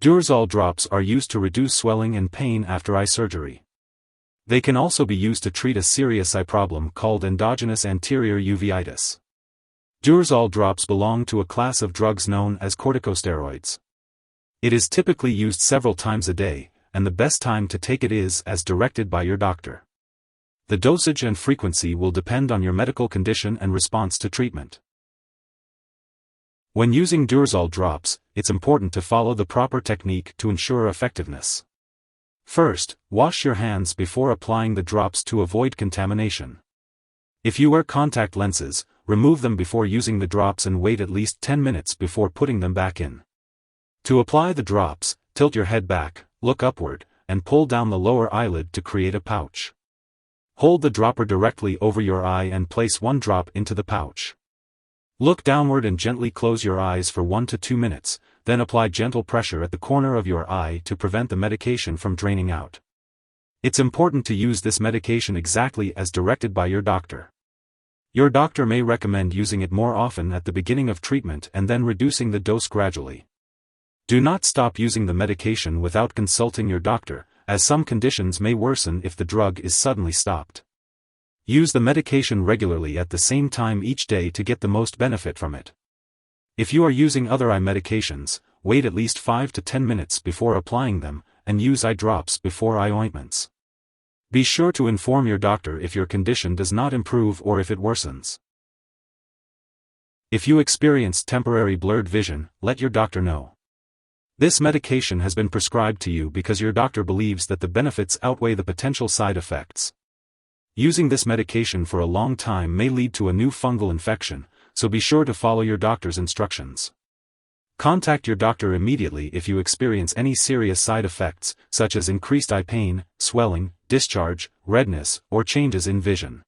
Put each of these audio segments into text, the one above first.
Durezol drops are used to reduce swelling and pain after eye surgery. They can also be used to treat a serious eye problem called endogenous anterior uveitis. Durezol drops belong to a class of drugs known as corticosteroids. It is typically used several times a day, and the best time to take it is as directed by your doctor. The dosage and frequency will depend on your medical condition and response to treatment. When using Durezol drops, it's important to follow the proper technique to ensure effectiveness. First, wash your hands before applying the drops to avoid contamination. If you wear contact lenses, remove them before using the drops and wait at least 10 minutes before putting them back in. To apply the drops, tilt your head back, look upward, and pull down the lower eyelid to create a pouch. Hold the dropper directly over your eye and place one drop into the pouch. Look downward and gently close your eyes for 1 to 2 minutes, then apply gentle pressure at the corner of your eye to prevent the medication from draining out. It's important to use this medication exactly as directed by your doctor. Your doctor may recommend using it more often at the beginning of treatment and then reducing the dose gradually. Do not stop using the medication without consulting your doctor, as some conditions may worsen if the drug is suddenly stopped. Use the medication regularly at the same time each day to get the most benefit from it. If you are using other eye medications, wait at least 5 to 10 minutes before applying them, and use eye drops before eye ointments. Be sure to inform your doctor if your condition does not improve or if it worsens. If you experience temporary blurred vision, let your doctor know. This medication has been prescribed to you because your doctor believes that the benefits outweigh the potential side effects. Using this medication for a long time may lead to a new fungal infection, so be sure to follow your doctor's instructions. Contact your doctor immediately if you experience any serious side effects, such as increased eye pain, swelling, discharge, redness, or changes in vision.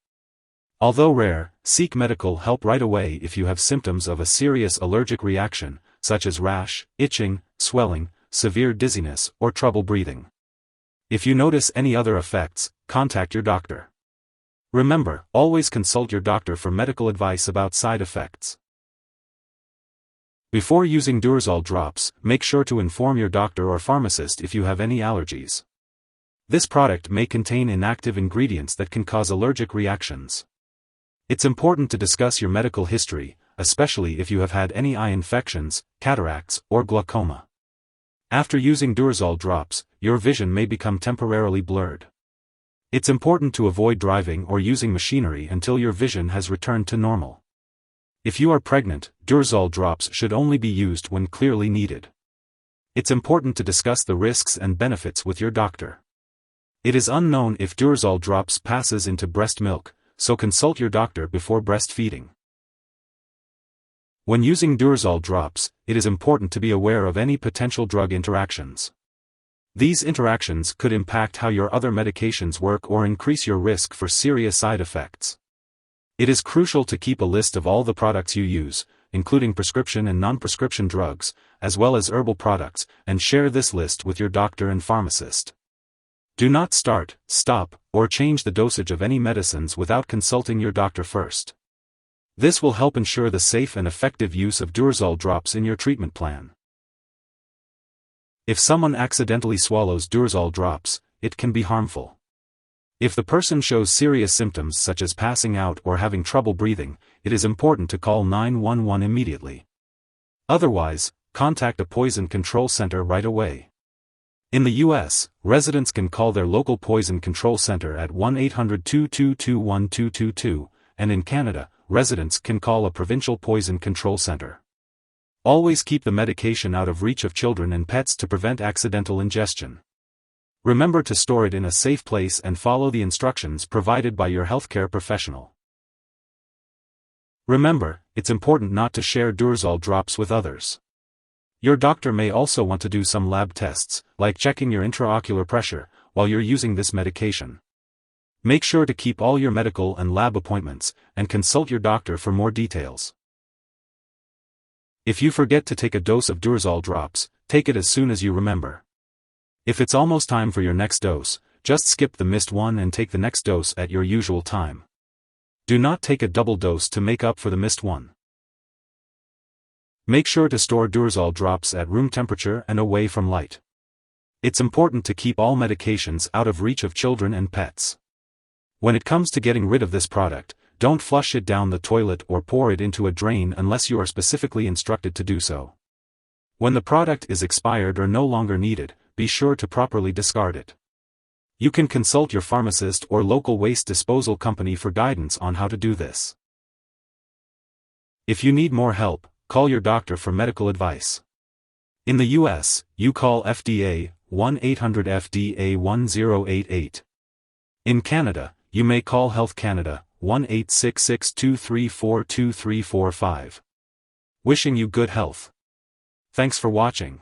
Although rare, seek medical help right away if you have symptoms of a serious allergic reaction, such as rash, itching, swelling, severe dizziness, or trouble breathing. If you notice any other effects, contact your doctor. Remember, always consult your doctor for medical advice about side effects. Before using Durezol drops, make sure to inform your doctor or pharmacist if you have any allergies. This product may contain inactive ingredients that can cause allergic reactions. It's important to discuss your medical history, especially if you have had any eye infections, cataracts, or glaucoma. After using Durezol drops, your vision may become temporarily blurred. It's important to avoid driving or using machinery until your vision has returned to normal. If you are pregnant, Durezol drops should only be used when clearly needed. It's important to discuss the risks and benefits with your doctor. It is unknown if Durezol drops passes into breast milk, so consult your doctor before breastfeeding. When using Durezol drops, it is important to be aware of any potential drug interactions. These interactions could impact how your other medications work or increase your risk for serious side effects. It is crucial to keep a list of all the products you use, including prescription and non-prescription drugs, as well as herbal products, and share this list with your doctor and pharmacist. Do not start, stop, or change the dosage of any medicines without consulting your doctor first. This will help ensure the safe and effective use of Durezol drops in your treatment plan. If someone accidentally swallows Durezol drops, it can be harmful. If the person shows serious symptoms such as passing out or having trouble breathing, it is important to call 911 immediately. Otherwise, contact a poison control center right away. In the U.S., residents can call their local poison control center at 1-800-222-1222, and in Canada, residents can call a provincial poison control center. Always keep the medication out of reach of children and pets to prevent accidental ingestion. Remember to store it in a safe place and follow the instructions provided by your healthcare professional. Remember, it's important not to share Durezol drops with others. Your doctor may also want to do some lab tests, like checking your intraocular pressure, while you're using this medication. Make sure to keep all your medical and lab appointments, and consult your doctor for more details. If you forget to take a dose of Durezol drops, take it as soon as you remember. If it's almost time for your next dose, just skip the missed one and take the next dose at your usual time. Do not take a double dose to make up for the missed one. Make sure to store Durezol drops at room temperature and away from light. It's important to keep all medications out of reach of children and pets. When it comes to getting rid of this product, don't flush it down the toilet or pour it into a drain unless you are specifically instructed to do so. When the product is expired or no longer needed, be sure to properly discard it. You can consult your pharmacist or local waste disposal company for guidance on how to do this. If you need more help, call your doctor for medical advice. In the US, you call FDA 1-800-FDA-1088. In Canada, you may call Health Canada 1-866-234-2345. Wishing you good health. Thanks for watching.